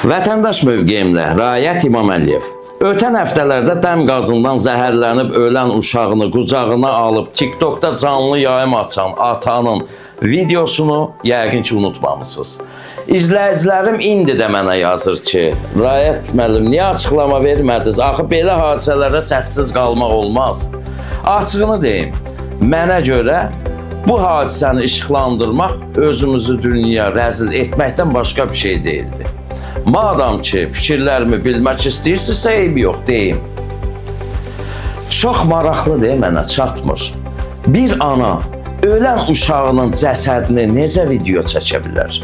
Vətəndaş mövqeyimlə Rayət İmam Əliyev. Ötən həftələrdə dəm qazından zəhərlənib ölən uşağını qucağına alıb TikTokda canlı yayım açan atanın videosunu yəqin ki unutmamısınız. İzləyicilərim indi də mənə yazır ki, Rayət müəllim, niyə açıqlama vermədiniz? Axı belə hadisələrə səssiz qalmaq olmaz. Açığını deyim, mənə görə bu hadisəni işıqlandırmaq özümüzü dünyaya rəzil etməkdən başqa bir şey deyildi. Madam ki, fikirlərimi bilmək istəyirsinizsə, eybi yox, deyim. Çox maraqlıdır, mənə çatmır. Bir ana ölən uşağının cəsədini necə video çəkə bilər?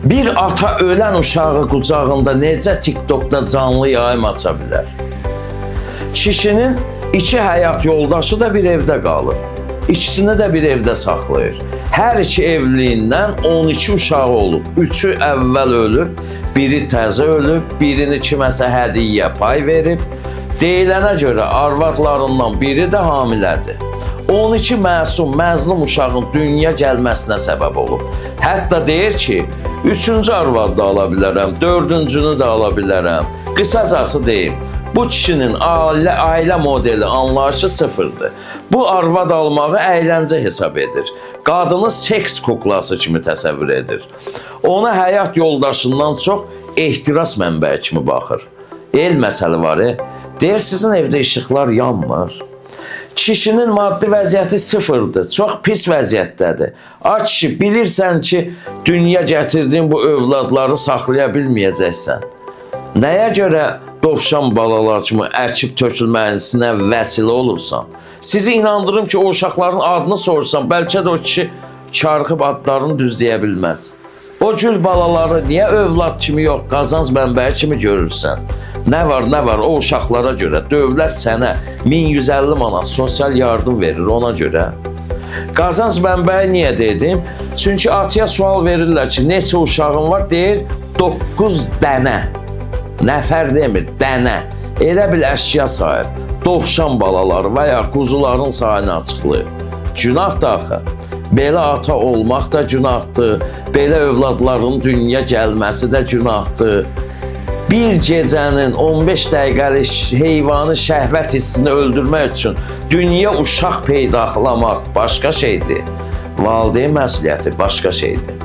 Bir ata ölən uşağı qucağında necə TikTokda canlı yayım aça bilər? Kişinin iki həyat yoldaşı da bir evdə qalır. İkisini də bir evdə saxlayır. Hər iki evliliyindən 12 uşağı olub. Üçü əvvəl ölüb, biri təzə ölüb, birini kiməsə hədiyyə pay verib. Deyilənə görə arvadlarından biri də hamilədir. 12 məsum, məzlum uşağın dünya gəlməsinə səbəb olub. Hətta deyir ki, 3-cü arvad da ala bilərəm, 4-cünü də ala bilərəm. Qısacası deyim, bu kişinin ailə modeli anlayışı sıfırdır. Bu arvad almağı əyləncə hesab edir. Qadını seks kuklası kimi təsəvvür edir. Ona həyat yoldaşından çox ehtiras mənbəyi kimi baxır. El məsələ var, deyir sizin evdə işıqlar yanmır. Kişinin maddi vəziyyəti sıfırdır, çox pis vəziyyətdədir. Ay kişi, bilirsən ki, dünya gətirdiyin bu övladları saxlaya bilməyəcəksən. Nəyə görə dovşan balalar kimi əkib tökülməsinə vəsilə olursan? Sizi inandırım ki, o uşaqların adını sorsan, bəlkə də o kişi çarxıb adlarını düzləyə bilməz. O gül balaları niyə övlad kimi yox, qazanc mənbəyi kimi görürsən? Nə var, o uşaqlara görə dövlət sənə 1150 manat sosial yardım verir ona görə. Qazanc mənbəyi niyə dedim? Çünki atıya sual verirlər ki, neçə uşağın var? Deyir, 9 dənə. Nəfər demir, dənə. Elə bil əşya sayır. Dovşan balaları və ya quzuların sayını açıqlayır. Günah da axı. Belə ata olmaq da günahdır. Belə övladların dünya gəlməsi də günahdır. Bir gecənin 15 dəqiqəlik heyvanı şəhvət hissini öldürmək üçün dünya uşaq peydaxlamaq başqa şeydir. Valideyn məsuliyyəti başqa şeydir.